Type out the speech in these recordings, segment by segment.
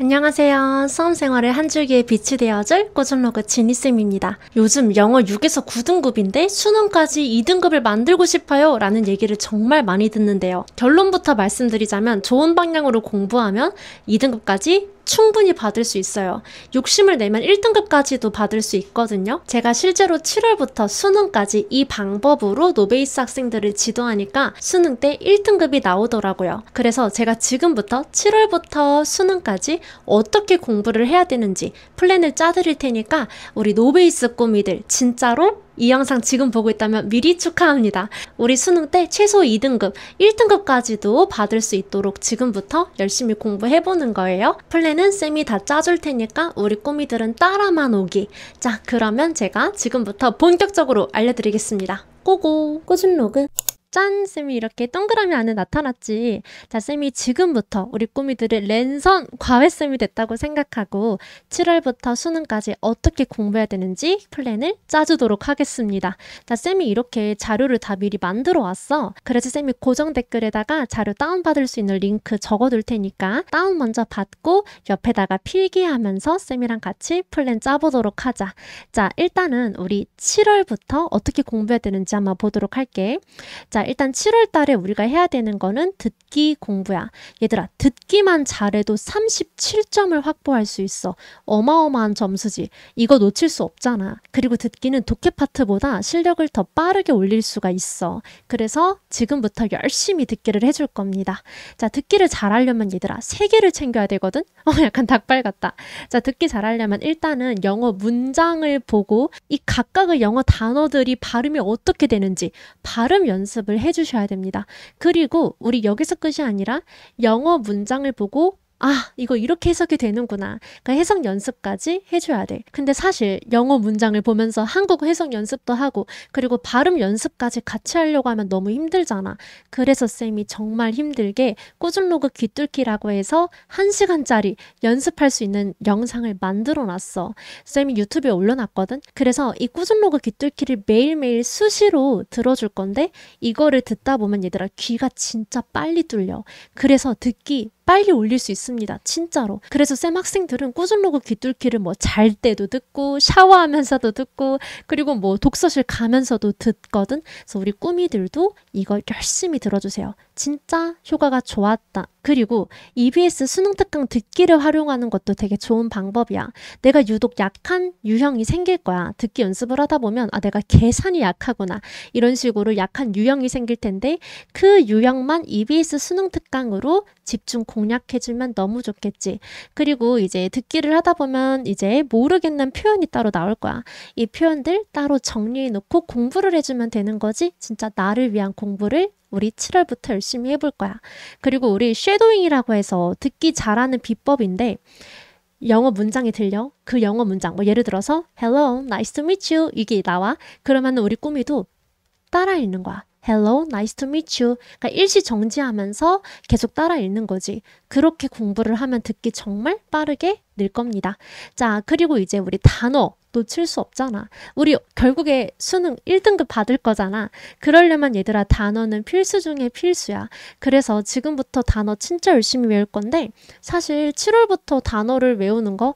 안녕하세요. 수험생활의 한 줄기에 빛이 되어줄 꾸준로그 지니쌤입니다. 요즘 영어 6에서 9등급인데 수능까지 2등급을 만들고 싶어요 라는 얘기를 정말 많이 듣는데요. 결론부터 말씀드리자면 좋은 방향으로 공부하면 2등급까지 충분히 받을 수 있어요. 욕심을 내면 1등급까지도 받을 수 있거든요. 제가 실제로 7월부터 수능까지 이 방법으로 노베이스 학생들을 지도하니까 수능 때 1등급이 나오더라고요. 그래서 제가 지금부터 7월부터 수능까지 어떻게 공부를 해야 되는지 플랜을 짜드릴 테니까 우리 노베이스 꼬미들 진짜로 이 영상 지금 보고 있다면 미리 축하합니다. 우리 수능 때 최소 2등급, 1등급까지도 받을 수 있도록 지금부터 열심히 공부해보는 거예요. 플랜은 쌤이 다 짜줄 테니까 우리 꼬미들은 따라만 오기. 자, 그러면 제가 지금부터 본격적으로 알려드리겠습니다. 고고! 꾸준로그 짠! 쌤이 이렇게 동그라미 안에 나타났지. 자, 쌤이 지금부터 우리 꼬미들의 랜선 과외쌤이 됐다고 생각하고 7월부터 수능까지 어떻게 공부해야 되는지 플랜을 짜주도록 하겠습니다. 자, 쌤이 이렇게 자료를 다 미리 만들어 왔어. 그래서 쌤이 고정 댓글에다가 자료 다운받을 수 있는 링크 적어둘 테니까 다운 먼저 받고 옆에다가 필기하면서 쌤이랑 같이 플랜 짜보도록 하자. 자, 일단은 우리 7월부터 어떻게 공부해야 되는지 한번 보도록 할게. 자, 일단 7월 달에 우리가 해야 되는 거는 듣기 공부야. 얘들아, 듣기만 잘해도 37점을 확보할 수 있어. 어마어마한 점수지. 이거 놓칠 수 없잖아. 그리고 듣기는 독해 파트보다 실력을 더 빠르게 올릴 수가 있어. 그래서 지금부터 열심히 듣기를 해줄 겁니다. 자, 듣기를 잘하려면 얘들아, 3개를 챙겨야 되거든? 약간 닭발 같다. 자, 듣기 잘하려면 일단은 영어 문장을 보고 이 각각의 영어 단어들이 발음이 어떻게 되는지 발음 연습을 해주셔야 됩니다. 그리고 우리 여기서 끝이 아니라 영어 문장을 보고 이거 이렇게 해석이 되는구나. 그러니까 해석 연습까지 해줘야 돼. 근데 사실 영어 문장을 보면서 한국어 해석 연습도 하고 그리고 발음 연습까지 같이 하려고 하면 너무 힘들잖아. 그래서 쌤이 정말 힘들게 꾸준로그 귀뚫기라고 해서 1시간짜리 연습할 수 있는 영상을 만들어 놨어. 쌤이 유튜브에 올려놨거든. 그래서 이 꾸준로그 귀뚫기를 매일매일 수시로 들어줄 건데 이거를 듣다 보면 얘들아 귀가 진짜 빨리 뚫려. 그래서 듣기 빨리 올릴 수 있습니다. 진짜로. 그래서 쌤 학생들은 꾸준로그 귀뚫기를 뭐 잘 때도 듣고 샤워하면서도 듣고 그리고 뭐 독서실 가면서도 듣거든. 그래서 우리 꾸미들도 이걸 열심히 들어주세요. 진짜 효과가 좋았다. 그리고 EBS 수능 특강 듣기를 활용하는 것도 되게 좋은 방법이야. 내가 유독 약한 유형이 생길 거야. 듣기 연습을 하다 보면 내가 계산이 약하구나. 이런 식으로 약한 유형이 생길 텐데 그 유형만 EBS 수능 특강으로 집중 공략해주면 너무 좋겠지. 그리고 이제 듣기를 하다 보면 이제 모르겠는 표현이 따로 나올 거야. 이 표현들 따로 정리해놓고 공부를 해주면 되는 거지. 진짜 나를 위한 공부를 우리 7월부터 열심히 해볼 거야. 그리고 우리 쉐도잉이라고 해서 듣기 잘하는 비법인데 영어 문장이 들려? 그 영어 문장 뭐 예를 들어서 Hello, nice to meet you 이게 나와. 그러면 우리 꾸미도 따라 읽는 거야. Hello, nice to meet you. 그러니까 일시 정지하면서 계속 따라 읽는 거지. 그렇게 공부를 하면 듣기 정말 빠르게 늘 겁니다. 자, 그리고 이제 우리 단어 놓칠 수 없잖아. 우리 결국에 수능 1등급 받을 거잖아. 그러려면 얘들아 단어는 필수 중에 필수야. 그래서 지금부터 단어 진짜 열심히 외울 건데 사실 7월부터 단어를 외우는 거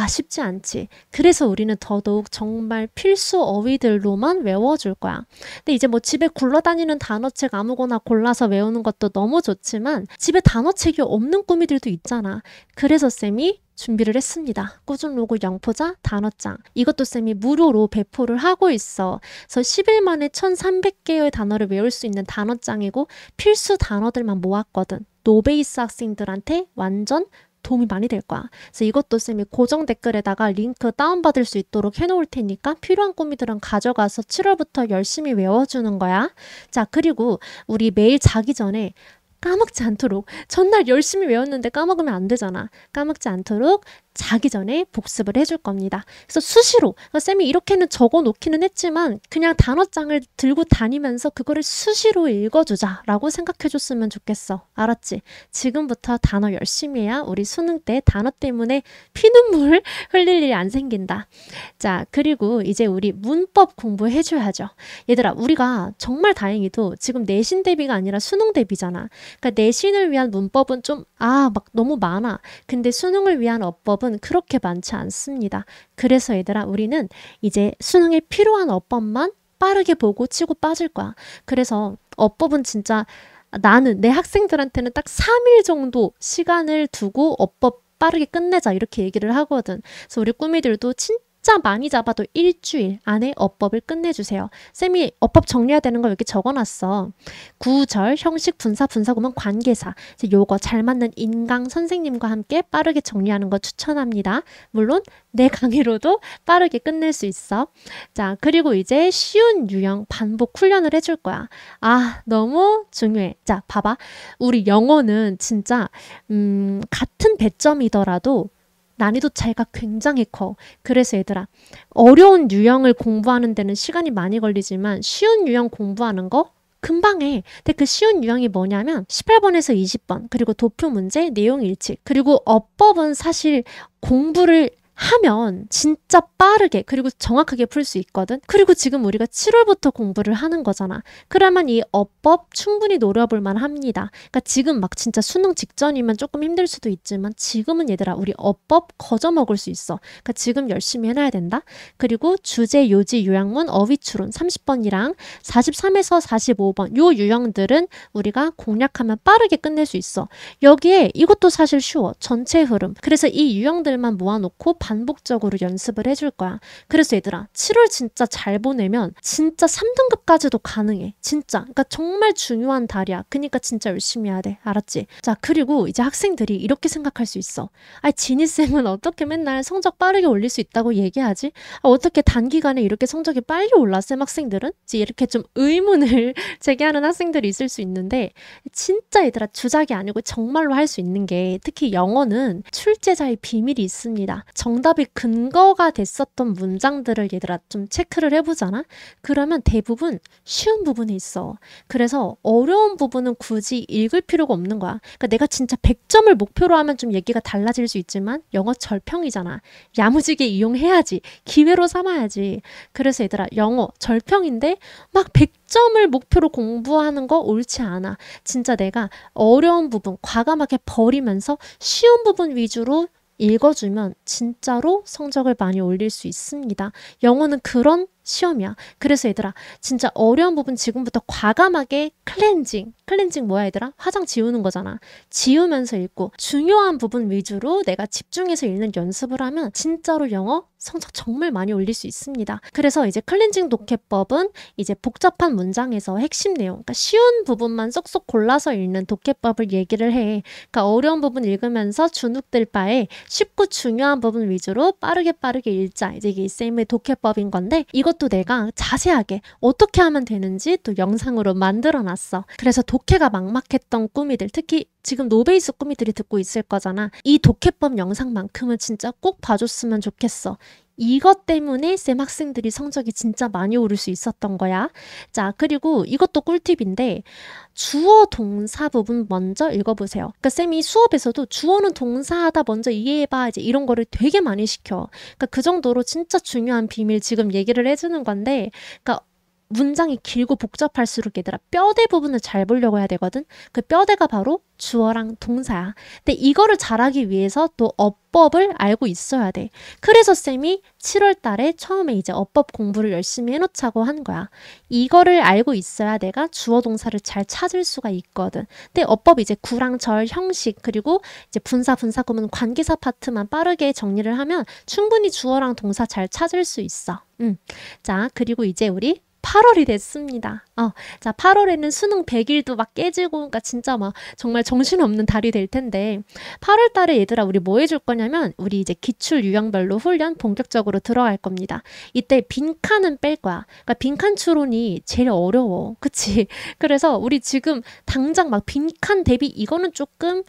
쉽지 않지. 그래서 우리는 더더욱 정말 필수 어휘들로만 외워줄 거야. 근데 이제 뭐 집에 굴러다니는 단어책 아무거나 골라서 외우는 것도 너무 좋지만 집에 단어책이 없는 꾸미들도 있잖아. 그래서 쌤이 준비를 했습니다. 꾸준로그 영포자 단어장. 이것도 쌤이 무료로 배포를 하고 있어. 그래서 10일 만에 1300개의 단어를 외울 수 있는 단어장이고 필수 단어들만 모았거든. 노베이스 학생들한테 완전 도움이 많이 될 거야. 그래서 이것도 쌤이 고정 댓글에다가 링크 다운받을 수 있도록 해놓을 테니까 필요한 꾸미들은 가져가서 7월부터 열심히 외워주는 거야. 자, 그리고 우리 매일 자기 전에 까먹지 않도록 전날 열심히 외웠는데 까먹으면 안 되잖아. 까먹지 않도록 자기 전에 복습을 해줄 겁니다. 그래서 수시로 쌤이 이렇게는 적어 놓기는 했지만 그냥 단어장을 들고 다니면서 그거를 수시로 읽어주자 라고 생각해 줬으면 좋겠어. 알았지? 지금부터 단어 열심히 해야 우리 수능 때 단어 때문에 피눈물 흘릴 일이 안 생긴다. 자, 그리고 이제 우리 문법 공부해줘야죠. 얘들아, 우리가 정말 다행히도 지금 내신 대비가 아니라 수능 대비잖아. 그러니까 내신을 위한 문법은 좀 막 너무 많아. 근데 수능을 위한 어법은 그렇게 많지 않습니다. 그래서 얘들아, 우리는 이제 수능에 필요한 어법만 빠르게 보고 치고 빠질 거야. 그래서 어법은 진짜 나는 내 학생들한테는 딱 3일 정도 시간을 두고 어법 빠르게 끝내자 이렇게 얘기를 하거든. 그래서 우리 꾸미들도 진짜 많이 잡아도 일주일 안에 어법을 끝내주세요. 쌤이 어법 정리해야 되는 거 여기 적어놨어. 구절, 형식, 분사, 분사구문, 관계사. 이제 요거 잘 맞는 인강 선생님과 함께 빠르게 정리하는 거 추천합니다. 물론 내 강의로도 빠르게 끝낼 수 있어. 자, 그리고 이제 쉬운 유형 반복 훈련을 해줄 거야. 너무 중요해. 자, 봐봐. 우리 영어는 진짜 같은 배점이더라도 난이도 차이가 굉장히 커. 그래서 얘들아, 어려운 유형을 공부하는 데는 시간이 많이 걸리지만 쉬운 유형 공부하는 거 금방 해. 근데 그 쉬운 유형이 뭐냐면 18번에서 20번, 그리고 도표 문제, 내용 일치, 그리고 어법은 사실 공부를 하면 진짜 빠르게 그리고 정확하게 풀 수 있거든. 그리고 지금 우리가 7월부터 공부를 하는 거잖아. 그러면 이 어법 충분히 노려볼 만합니다. 그러니까 지금 막 진짜 수능 직전이면 조금 힘들 수도 있지만 지금은 얘들아, 우리 어법 거저 먹을 수 있어. 그러니까 지금 열심히 해놔야 된다. 그리고 주제, 요지, 요약문, 어휘 추론 30번이랑 43에서 45번 요 유형들은 우리가 공략하면 빠르게 끝낼 수 있어. 여기에 이것도 사실 쉬워. 전체 흐름. 그래서 이 유형들만 모아놓고 반복적으로 연습을 해줄 거야. 그래서 얘들아, 7월 진짜 잘 보내면 진짜 3등급까지도 가능해. 진짜. 그러니까 정말 중요한 달이야. 그러니까 진짜 열심히 해야 돼. 알았지? 자, 그리고 이제 학생들이 이렇게 생각할 수 있어. 지니쌤은 어떻게 맨날 성적 빠르게 올릴 수 있다고 얘기하지? 어떻게 단기간에 이렇게 성적이 빨리 올라? 쌤 학생들은? 이제 이렇게 좀 의문을 제기하는 학생들이 있을 수 있는데 진짜 얘들아, 주작이 아니고 정말로 할 수 있는 게 특히 영어는 출제자의 비밀이 있습니다. 정답이 근거가 됐었던 문장들을 얘들아 좀 체크를 해보잖아? 그러면 대부분 쉬운 부분이 있어. 그래서 어려운 부분은 굳이 읽을 필요가 없는 거야. 그러니까 내가 진짜 100점을 목표로 하면 좀 얘기가 달라질 수 있지만 영어 절평이잖아. 야무지게 이용해야지. 기회로 삼아야지. 그래서 얘들아, 영어 절평인데 막 100점을 목표로 공부하는 거 옳지 않아. 진짜 내가 어려운 부분 과감하게 버리면서 쉬운 부분 위주로 읽어주면 진짜로 성적을 많이 올릴 수 있습니다. 영어는 그런 시험이야. 그래서 얘들아, 진짜 어려운 부분 지금부터 과감하게 클렌징 뭐야 얘들아? 화장 지우는 거잖아. 지우면서 읽고 중요한 부분 위주로 내가 집중해서 읽는 연습을 하면 진짜로 영어 성적 정말 많이 올릴 수 있습니다. 그래서 이제 클렌징 독해법은 이제 복잡한 문장에서 핵심 내용, 그러니까 쉬운 부분만 쏙쏙 골라서 읽는 독해법을 얘기를 해. 그러니까 어려운 부분 읽으면서 주눅들 바에 쉽고 중요한 부분 위주로 빠르게 읽자. 이제 이게 쌤의 독해법인 건데 이것도 내가 자세하게 어떻게 하면 되는지 또 영상으로 만들어놨어. 그래서 독해가 막막했던 꾸미들, 특히 지금 노베이스 꾸미들이 듣고 있을 거잖아. 이 독해법 영상만큼은 진짜 꼭 봐줬으면 좋겠어. 이것 때문에 쌤 학생들이 성적이 진짜 많이 오를 수 있었던 거야. 자, 그리고 이것도 꿀팁인데 주어 동사 부분 먼저 읽어보세요. 그러니까 쌤이 수업에서도 주어는 동사하다 먼저 이해해봐 이제 이런 거를 되게 많이 시켜. 그러니까 그 정도로 진짜 중요한 비밀 지금 얘기를 해주는 건데, 그러니까 문장이 길고 복잡할수록 얘들아 뼈대 부분을 잘 보려고 해야 되거든. 그 뼈대가 바로 주어랑 동사야. 근데 이거를 잘하기 위해서 또 어법을 알고 있어야 돼. 그래서 쌤이 7월 달에 처음에 이제 어법 공부를 열심히 해놓자고 한 거야. 이거를 알고 있어야 내가 주어 동사를 잘 찾을 수가 있거든. 근데 어법 이제 구랑 절, 형식, 그리고 이제 분사, 분사구문, 관계사 파트만 빠르게 정리를 하면 충분히 주어랑 동사 잘 찾을 수 있어. 자, 그리고 이제 우리 8월이 됐습니다. 자, 8월에는 수능 100일도 막 깨지고, 그러니까 진짜 막 정말 정신없는 달이 될 텐데, 8월 달에 얘들아, 우리 뭐 해줄 거냐면, 우리 이제 기출 유형별로 훈련 본격적으로 들어갈 겁니다. 이때 빈칸은 뺄 거야. 그러니까 빈칸 추론이 제일 어려워. 그치? 그래서 우리 지금 당장 막 빈칸 대비 이거는 조금,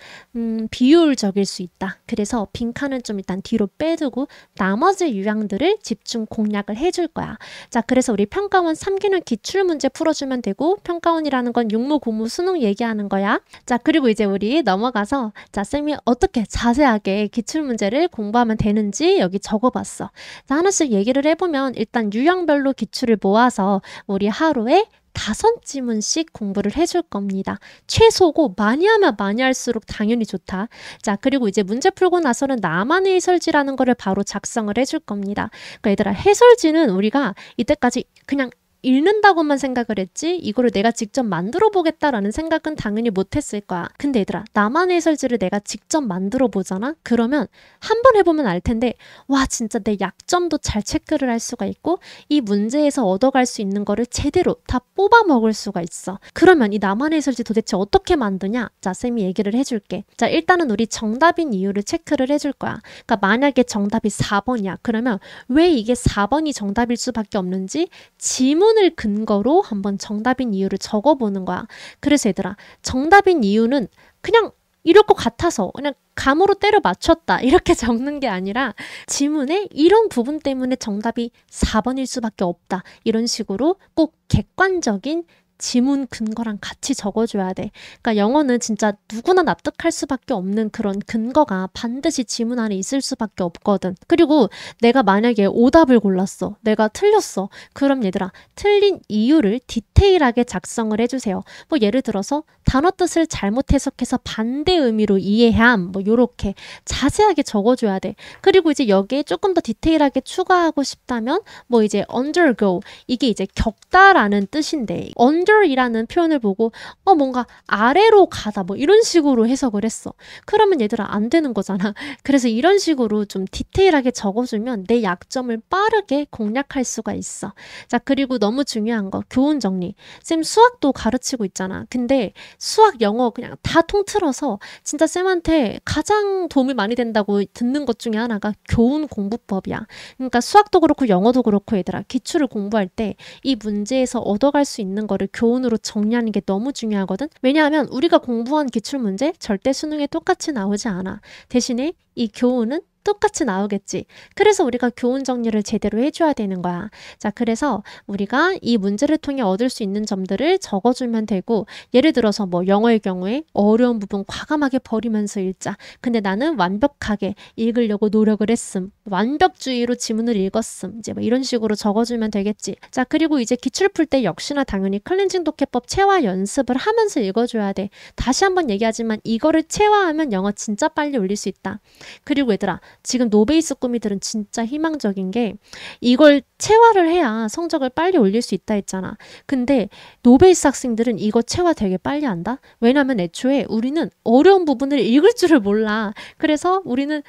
비효율적일 수 있다. 그래서 빈칸은 좀 일단 뒤로 빼두고, 나머지 유형들을 집중 공략을 해줄 거야. 자, 그래서 우리 평가원 3기는 기출문제 풀어주면 되고 평가원이라는 건 육모, 고무, 수능 얘기하는 거야. 자, 그리고 이제 우리 넘어가서 자, 쌤이 어떻게 자세하게 기출문제를 공부하면 되는지 여기 적어봤어. 자, 하나씩 얘기를 해보면 일단 유형별로 기출을 모아서 우리 하루에 5지문씩 공부를 해줄 겁니다. 최소고 많이 하면 많이 할수록 당연히 좋다. 자, 그리고 이제 문제 풀고 나서는 나만의 해설지라는 거를 바로 작성을 해줄 겁니다. 그러니까 얘들아, 해설지는 우리가 이때까지 그냥 읽는다고만 생각을 했지 이거를 내가 직접 만들어 보겠다라는 생각은 당연히 못했을 거야. 근데 얘들아, 나만의 해설지를 내가 직접 만들어 보잖아? 그러면 한 번 해보면 알 텐데 와, 진짜 내 약점도 잘 체크를 할 수가 있고 이 문제에서 얻어갈 수 있는 거를 제대로 다 뽑아 먹을 수가 있어. 그러면 이 나만의 해설지 도대체 어떻게 만드냐? 자, 쌤이 얘기를 해줄게. 자, 일단은 우리 정답인 이유를 체크를 해줄 거야. 그러니까 만약에 정답이 4번이야. 그러면 왜 이게 4번이 정답일 수밖에 없는지 지문을 근거로 한번 정답인 이유를 적어보는 거야. 그래서 얘들아, 정답인 이유는 그냥 이럴 것 같아서 그냥 감으로 때려 맞췄다 이렇게 적는 게 아니라 지문에 이런 부분 때문에 정답이 4번일 수밖에 없다. 이런 식으로 꼭 객관적인 지문 근거랑 같이 적어줘야 돼. 그러니까 영어는 진짜 누구나 납득할 수밖에 없는 그런 근거가 반드시 지문 안에 있을 수밖에 없거든. 그리고 내가 만약에 오답을 골랐어. 내가 틀렸어. 그럼 얘들아, 틀린 이유를 디테일하게 작성을 해주세요. 뭐 예를 들어서 단어 뜻을 잘못 해석해서 반대 의미로 이해함, 뭐 요렇게 자세하게 적어줘야 돼. 그리고 이제 여기에 조금 더 디테일하게 추가하고 싶다면 뭐 이제 undergo, 이게 이제 겪다라는 뜻인데 under이라는 표현을 보고 뭔가 아래로 가다 뭐 이런 식으로 해석을 했어. 그러면 얘들아, 안 되는 거잖아. 그래서 이런 식으로 좀 디테일하게 적어주면 내 약점을 빠르게 공략할 수가 있어. 자, 그리고 너무 중요한 거, 교훈 정리. 쌤 수학도 가르치고 있잖아. 근데 수학, 영어 그냥 다 통틀어서 진짜 쌤한테 가장 도움이 많이 된다고 듣는 것 중에 하나가 교훈 공부법이야. 그러니까 수학도 그렇고 영어도 그렇고 얘들아, 기출을 공부할 때 이 문제에서 얻어갈 수 있는 거를 교훈으로 정리하는 게 너무 중요하거든. 왜냐하면 우리가 공부한 기출 문제 절대 수능에 똑같이 나오지 않아. 대신에 이 교훈은 똑같이 나오겠지. 그래서 우리가 교훈 정리를 제대로 해줘야 되는 거야. 자, 그래서 우리가 이 문제를 통해 얻을 수 있는 점들을 적어주면 되고, 예를 들어서 뭐 영어의 경우에 어려운 부분 과감하게 버리면서 읽자. 근데 나는 완벽하게 읽으려고 노력을 했음. 완벽주의로 지문을 읽었음. 이제 뭐 이런 식으로 적어주면 되겠지. 자, 그리고 이제 기출 풀 때 역시나 당연히 클렌징 독해법 체화 연습을 하면서 읽어줘야 돼. 다시 한번 얘기하지만 이거를 체화하면 영어 진짜 빨리 올릴 수 있다. 그리고 얘들아, 지금 노베이스 꾸미들은 진짜 희망적인 게 이걸 체화를 해야 성적을 빨리 올릴 수 있다 했잖아. 근데 노베이스 학생들은 이거 체화 되게 빨리 한다? 왜냐면 애초에 우리는 어려운 부분을 읽을 줄을 몰라. 그래서 우리는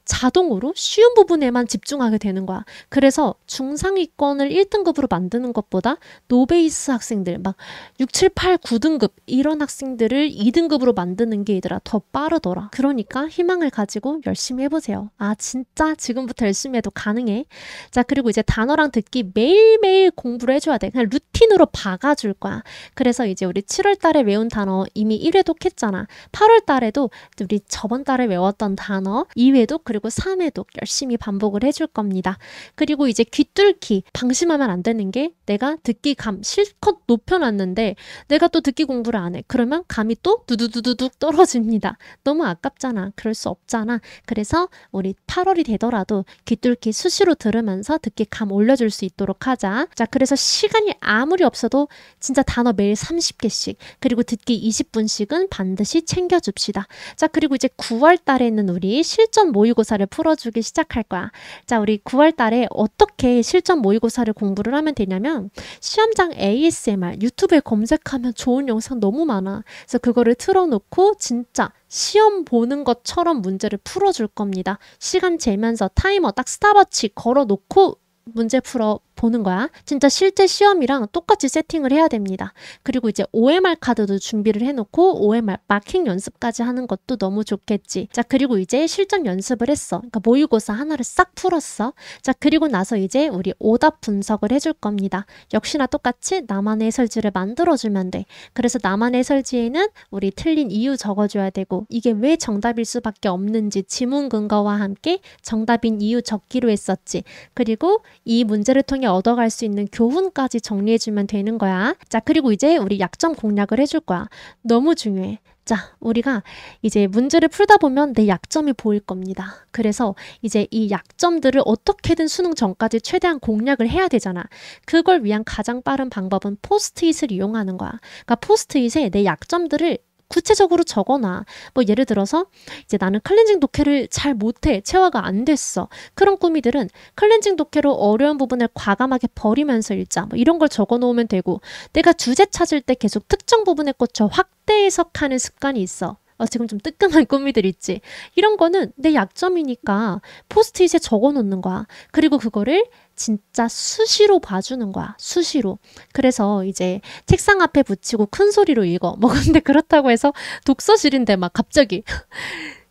자동으로 쉬운 부분에만 집중하게 되는 거야. 그래서 중상위권을 1등급으로 만드는 것보다 노베이스 학생들 막 6, 7, 8, 9등급 이런 학생들을 2등급으로 만드는 게 얘들아 더 빠르더라. 그러니까 희망을 가지고 열심히 해보세요. 아, 진짜 지금부터 열심히 해도 가능해. 자, 그리고 이제 단어랑 듣기 매일매일 공부를 해줘야 돼. 그냥 루틴으로 박아줄 거야. 그래서 이제 우리 7월 달에 외운 단어 이미 1회독 했잖아. 8월 달에도 우리 저번 달에 외웠던 단어 2회독 그리고 3회독 열심히 반복을 해줄 겁니다. 그리고 이제 귀뚫기, 방심하면 안 되는 게 내가 듣기 감 실컷 높여놨는데 내가 또 듣기 공부를 안 해. 그러면 감이 또 두두두두둑 떨어집니다. 너무 아깝잖아. 그럴 수 없잖아. 그래서 우리 8월이 되더라도 귀뚫기 수시로 들으면서 듣기 감 올려줄 수 있도록 하자. 자, 그래서 시간이 아무리 없어도 진짜 단어 매일 30개씩 그리고 듣기 20분씩은 반드시 챙겨줍시다. 자, 그리고 이제 9월 달에는 우리 실전 모의고사를 풀어주기 시작할 거야. 자, 우리 9월 달에 어떻게 실전 모의고사를 공부를 하면 되냐면 시험장 ASMR 유튜브에 검색하면 좋은 영상 너무 많아. 그래서 그거를 틀어놓고 진짜 시험 보는 것처럼 문제를 풀어줄 겁니다. 시간 재면서 타이머 딱 스탑워치 걸어놓고 문제 풀어 보는 거야. 진짜 실제 시험이랑 똑같이 세팅을 해야 됩니다. 그리고 이제 OMR 카드도 준비를 해놓고 OMR 마킹 연습까지 하는 것도 너무 좋겠지. 자, 그리고 이제 실전 연습을 했어. 그러니까 모의고사 하나를 싹 풀었어. 자, 그리고 나서 이제 우리 오답 분석을 해줄 겁니다. 역시나 똑같이 나만의 해설지를 만들어주면 돼. 그래서 나만의 해설지에는 우리 틀린 이유 적어줘야 되고 이게 왜 정답일 수밖에 없는지 지문 근거와 함께 정답인 이유 적기로 했었지. 그리고 이 문제를 통해 얻어갈 수 있는 교훈까지 정리해주면 되는 거야. 자, 그리고 이제 우리 약점 공략을 해줄 거야. 너무 중요해. 자, 우리가 이제 문제를 풀다 보면 내 약점이 보일 겁니다. 그래서 이제 이 약점들을 어떻게든 수능 전까지 최대한 공략을 해야 되잖아. 그걸 위한 가장 빠른 방법은 포스트잇을 이용하는 거야. 그러니까 포스트잇에 내 약점들을 구체적으로 적어놔. 뭐 예를 들어서 이제 나는 클렌징 독해를 잘 못해. 체화가 안 됐어. 그런 꾸미들은 클렌징 독해로 어려운 부분을 과감하게 버리면서 읽자. 뭐 이런 걸 적어 놓으면 되고, 내가 주제 찾을 때 계속 특정 부분에 꽂혀 확대 해석하는 습관이 있어. 지금 좀 뜨끔한 꾸미들 있지. 이런 거는 내 약점이니까 포스트잇에 적어 놓는 거야. 그리고 그거를 진짜 수시로 봐주는 거야. 수시로. 그래서 이제 책상 앞에 붙이고 큰 소리로 읽어. 뭐 근데 그렇다고 해서 독서실인데 막 갑자기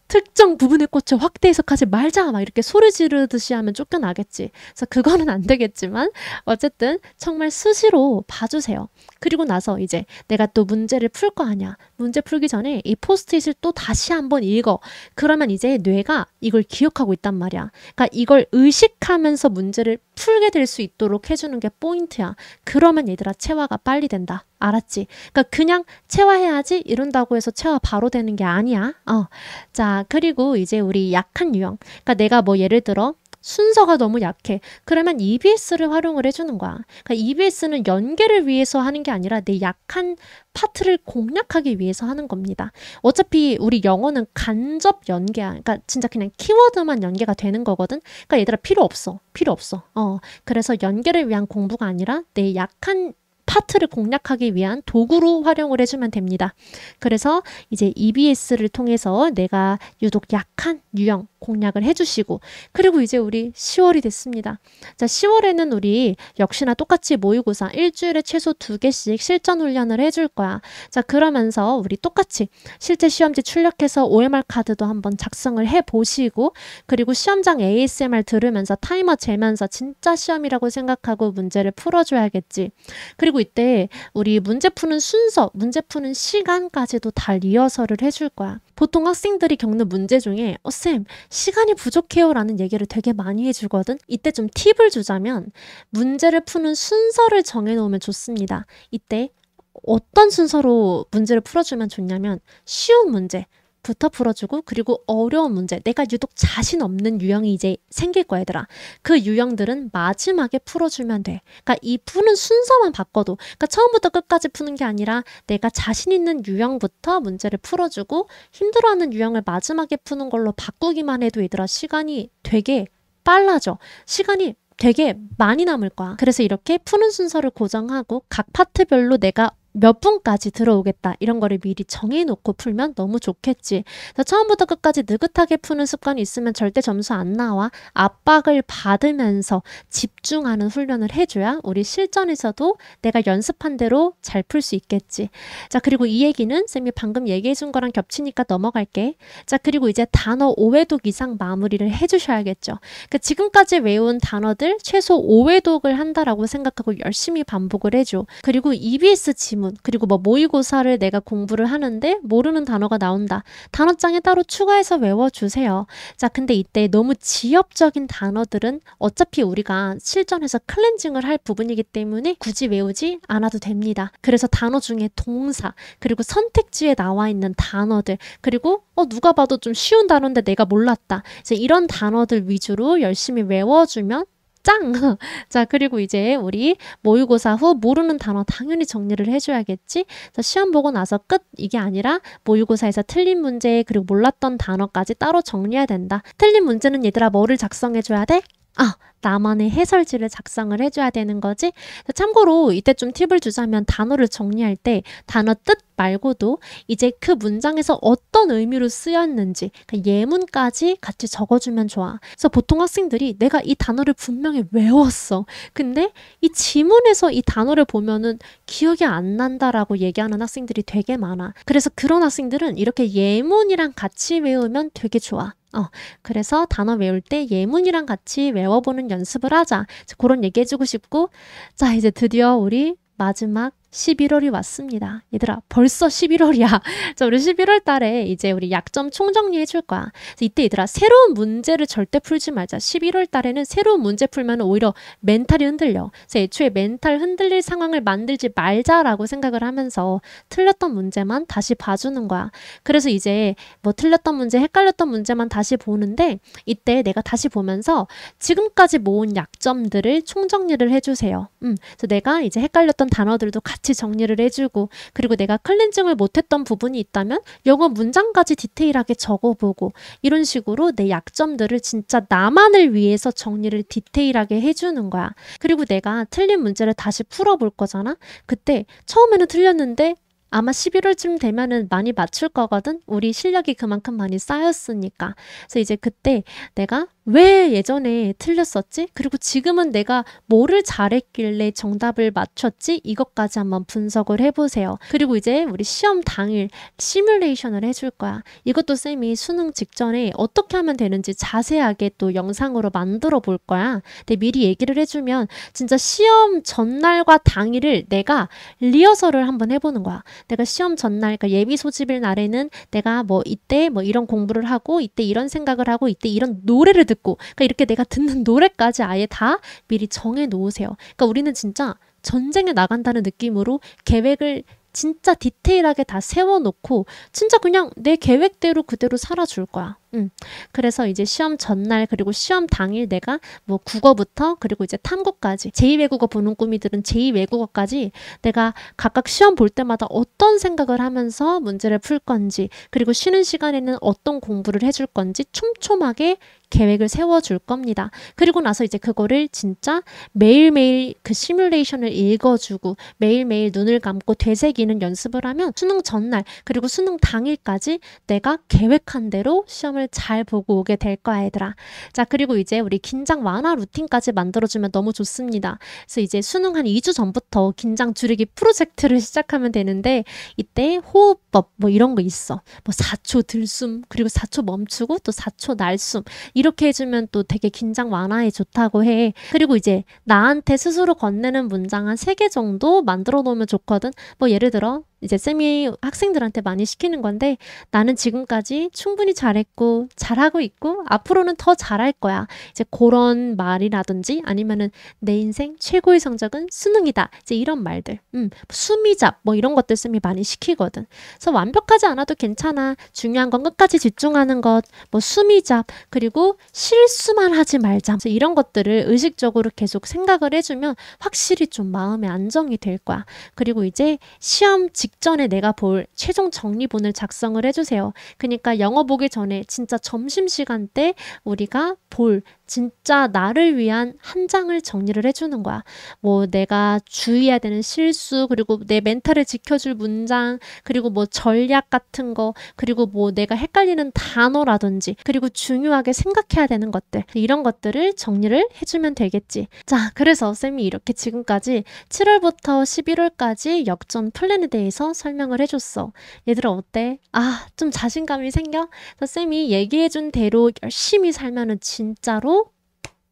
특정 부분에 꽂혀 확대 해석하지 말자 막 이렇게 소리 지르듯이 하면 쫓겨나겠지. 그래서 그거는 안 되겠지만 어쨌든 정말 수시로 봐주세요. 그리고 나서 이제 내가 또 문제를 풀 거 아니야. 문제 풀기 전에 이 포스트잇을 또 다시 한번 읽어. 그러면 이제 뇌가 이걸 기억하고 있단 말이야. 그러니까 이걸 의식하면서 문제를 풀게 될 수 있도록 해주는 게 포인트야. 그러면 얘들아 체화가 빨리 된다. 알았지? 그러니까 그냥 체화해야지 이런다고 해서 체화 바로 되는 게 아니야. 자, 그리고 이제 우리 약한 유형. 그러니까 내가 뭐 예를 들어 순서가 너무 약해. 그러면 EBS를 활용을 해주는 거야. 그러니까 EBS는 연계를 위해서 하는 게 아니라 내 약한 파트를 공략하기 위해서 하는 겁니다. 어차피 우리 영어는 간접 연계야. 그러니까 진짜 그냥 키워드만 연계가 되는 거거든. 그러니까 얘들아 필요 없어. 필요 없어. 그래서 연계를 위한 공부가 아니라 내 약한 파트를 공략하기 위한 도구로 활용을 해주면 됩니다. 그래서 이제 EBS를 통해서 내가 유독 약한 유형 공략을 해주시고, 그리고 이제 우리 10월이 됐습니다. 자, 10월에는 우리 역시나 똑같이 모의고사 일주일에 최소 2개씩 실전 훈련을 해줄 거야. 자, 그러면서 우리 똑같이 실제 시험지 출력해서 OMR 카드도 한번 작성을 해보시고, 그리고 시험장 ASMR 들으면서 타이머 재면서 진짜 시험이라고 생각하고 문제를 풀어줘야겠지. 그리고 이때 우리 문제 푸는 순서, 문제 푸는 시간까지도 다 리허설을 해줄 거야. 보통 학생들이 겪는 문제 중에 쌤 시간이 부족해요 라는 얘기를 되게 많이 해주거든. 이때 좀 팁을 주자면 문제를 푸는 순서를 정해놓으면 좋습니다. 이때 어떤 순서로 문제를 풀어주면 좋냐면 쉬운 문제 부터 풀어주고, 그리고 어려운 문제, 내가 유독 자신 없는 유형이 이제 생길 거야 얘들아. 그 유형들은 마지막에 풀어주면 돼. 그러니까 이 푸는 순서만 바꿔도, 그러니까 처음부터 끝까지 푸는 게 아니라 내가 자신 있는 유형부터 문제를 풀어주고 힘들어하는 유형을 마지막에 푸는 걸로 바꾸기만 해도 얘들아 시간이 되게 빨라져. 시간이 되게 많이 남을 거야. 그래서 이렇게 푸는 순서를 고정하고 각 파트별로 내가 몇 분까지 들어오겠다 이런 거를 미리 정해놓고 풀면 너무 좋겠지. 처음부터 끝까지 느긋하게 푸는 습관이 있으면 절대 점수 안 나와. 압박을 받으면서 집중하는 훈련을 해줘야 우리 실전에서도 내가 연습한 대로 잘 풀 수 있겠지. 자, 그리고 이 얘기는 쌤이 방금 얘기해준 거랑 겹치니까 넘어갈게. 자, 그리고 이제 단어 5회독 이상 마무리를 해주셔야겠죠. 그러니까 지금까지 외운 단어들 최소 5회독을 한다라고 생각하고 열심히 반복을 해줘. 그리고 EBS 지문, 그리고 뭐 모의고사를 내가 공부를 하는데 모르는 단어가 나온다. 단어장에 따로 추가해서 외워주세요. 자, 근데 이때 너무 지엽적인 단어들은 어차피 우리가 실전에서 클렌징을 할 부분이기 때문에 굳이 외우지 않아도 됩니다. 그래서 단어 중에 동사, 그리고 선택지에 나와 있는 단어들, 그리고 누가 봐도 좀 쉬운 단어인데 내가 몰랐다. 이제 이런 단어들 위주로 열심히 외워주면 짱! 자, 그리고 이제 우리 모의고사 후 모르는 단어 당연히 정리를 해줘야겠지? 자, 시험 보고 나서 끝! 이게 아니라 모의고사에서 틀린 문제 그리고 몰랐던 단어까지 따로 정리해야 된다. 틀린 문제는 얘들아 뭐를 작성해줘야 돼? 나만의 해설지를 작성을 해줘야 되는 거지. 참고로 이때 좀 팁을 주자면 단어를 정리할 때 단어 뜻 말고도 이제 그 문장에서 어떤 의미로 쓰였는지 예문까지 같이 적어주면 좋아. 그래서 보통 학생들이 내가 이 단어를 분명히 외웠어. 근데 이 지문에서 이 단어를 보면은 기억이 안 난다라고 얘기하는 학생들이 되게 많아. 그래서 그런 학생들은 이렇게 예문이랑 같이 외우면 되게 좋아. 그래서 단어 외울 때 예문이랑 같이 외워보는 연습을 하자. 그런 얘기 해주고 싶고, 자, 이제 드디어 우리 마지막 11월이 왔습니다. 얘들아, 벌써 11월이야. 자, 우리 11월 달에 이제 우리 약점 총정리 해줄 거야. 그래서 이때 얘들아, 새로운 문제를 절대 풀지 말자. 11월 달에는 새로운 문제 풀면 오히려 멘탈이 흔들려. 그래서 애초에 멘탈 흔들릴 상황을 만들지 말자라고 생각을 하면서 틀렸던 문제만 다시 봐주는 거야. 그래서 이제 뭐 틀렸던 문제, 헷갈렸던 문제만 다시 보는데 이때 내가 다시 보면서 지금까지 모은 약점들을 총정리를 해주세요. 그래서 내가 이제 헷갈렸던 단어들도 같이 정리를 해주고, 그리고 내가 클렌징을 못했던 부분이 있다면 영어 문장까지 디테일하게 적어보고, 이런 식으로 내 약점들을 진짜 나만을 위해서 정리를 디테일하게 해주는 거야. 그리고 내가 틀린 문제를 다시 풀어볼 거잖아. 그때 처음에는 틀렸는데 아마 11월쯤 되면은 많이 맞출 거거든. 우리 실력이 그만큼 많이 쌓였으니까. 그래서 이제 그때 내가 왜 예전에 틀렸었지? 그리고 지금은 내가 뭐를 잘했길래 정답을 맞췄지? 이것까지 한번 분석을 해보세요. 그리고 이제 우리 시험 당일 시뮬레이션을 해줄 거야. 이것도 쌤이 수능 직전에 어떻게 하면 되는지 자세하게 또 영상으로 만들어 볼 거야. 근데 미리 얘기를 해주면 진짜 시험 전날과 당일을 내가 리허설을 한번 해보는 거야. 내가 시험 전날, 그러니까 예비 소집일 날에는 내가 뭐 이때 뭐 이런 공부를 하고 이때 이런 생각을 하고 이때 이런 노래를 듣고, 그러니까 이렇게 내가 듣는 노래까지 아예 다 미리 정해 놓으세요. 그러니까 우리는 진짜 전쟁에 나간다는 느낌으로 계획을 진짜 디테일하게 다 세워놓고 진짜 그냥 내 계획대로 그대로 살아줄 거야. 그래서 이제 시험 전날 그리고 시험 당일 내가 뭐 국어부터 그리고 이제 탐구까지, 제2외국어 보는 꾸미들은 제2외국어까지 내가 각각 시험 볼 때마다 어떤 생각을 하면서 문제를 풀 건지, 그리고 쉬는 시간에는 어떤 공부를 해줄 건지 촘촘하게 계획을 세워줄 겁니다. 그리고 나서 이제 그거를 진짜 매일매일 그 시뮬레이션을 읽어주고 매일매일 눈을 감고 되새기는 연습을 하면 수능 전날 그리고 수능 당일까지 내가 계획한 대로 시험을 잘 보고 오게 될 거야, 얘들아. 자, 그리고 이제 우리 긴장 완화 루틴까지 만들어주면 너무 좋습니다. 그래서 이제 수능 한 2주 전부터 긴장 줄이기 프로젝트를 시작하면 되는데 이때 호흡법 뭐 이런 거 있어. 뭐 4초 들숨, 그리고 4초 멈추고 또 4초 날숨, 이렇게 해주면 또 되게 긴장 완화에 좋다고 해. 그리고 이제 나한테 스스로 건네는 문장 한 3개 정도 만들어 놓으면 좋거든. 뭐 예를 들어 이제 쌤이 학생들한테 많이 시키는 건데, 나는 지금까지 충분히 잘했고 잘하고 있고 앞으로는 더 잘할 거야. 이제 그런 말이라든지 아니면은 내 인생 최고의 성적은 수능이다. 이제 이런 말들. 수미잡 뭐 이런 것들 쌤이 많이 시키거든. 그래서 완벽하지 않아도 괜찮아. 중요한 건 끝까지 집중하는 것, 뭐 수미잡, 그리고 실수만 하지 말자. 그래서 이런 것들을 의식적으로 계속 생각을 해주면 확실히 좀 마음의 안정이 될 거야. 그리고 이제 시험 직전에 내가 볼 최종 정리본을 작성을 해주세요. 그러니까 영어 보기 전에 진짜 점심시간 때 우리가 볼 진짜 나를 위한 한 장을 정리를 해주는 거야. 뭐 내가 주의해야 되는 실수, 그리고 내 멘탈을 지켜줄 문장, 그리고 뭐 전략 같은 거, 그리고 뭐 내가 헷갈리는 단어라든지, 그리고 중요하게 생각해야 되는 것들, 이런 것들을 정리를 해주면 되겠지. 자, 그래서 쌤이 이렇게 지금까지 7월부터 11월까지 역전 플랜에 대해서 설명을 해줬어. 얘들아 어때? 아, 좀 자신감이 생겨? 그래서 쌤이 얘기해준 대로 열심히 살면은 진짜로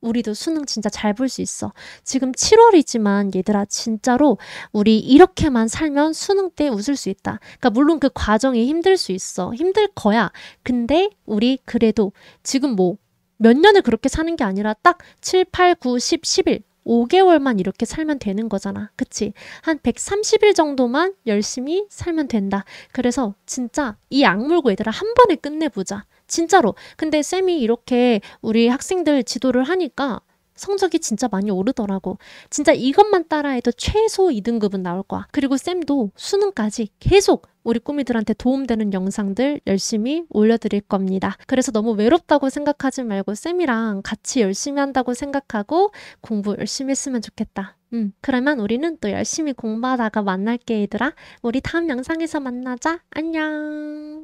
우리도 수능 진짜 잘 볼 수 있어. 지금 7월이지만 얘들아 진짜로 우리 이렇게만 살면 수능 때 웃을 수 있다. 그러니까 물론 그 과정이 힘들 수 있어. 힘들 거야. 근데 우리 그래도 지금 뭐 몇 년을 그렇게 사는 게 아니라 딱 7, 8, 9, 10, 11 5개월만 이렇게 살면 되는 거잖아. 그치? 한 130일 정도만 열심히 살면 된다. 그래서 진짜 이 악물고 얘들아 한 번에 끝내보자. 진짜로. 근데 쌤이 이렇게 우리 학생들 지도를 하니까 성적이 진짜 많이 오르더라고. 진짜 이것만 따라해도 최소 2등급은 나올 거야. 그리고 쌤도 수능까지 계속 우리 꾸미들한테 도움되는 영상들 열심히 올려드릴 겁니다. 그래서 너무 외롭다고 생각하지 말고 쌤이랑 같이 열심히 한다고 생각하고 공부 열심히 했으면 좋겠다. 그러면 우리는 또 열심히 공부하다가 만날게, 얘들아. 우리 다음 영상에서 만나자. 안녕.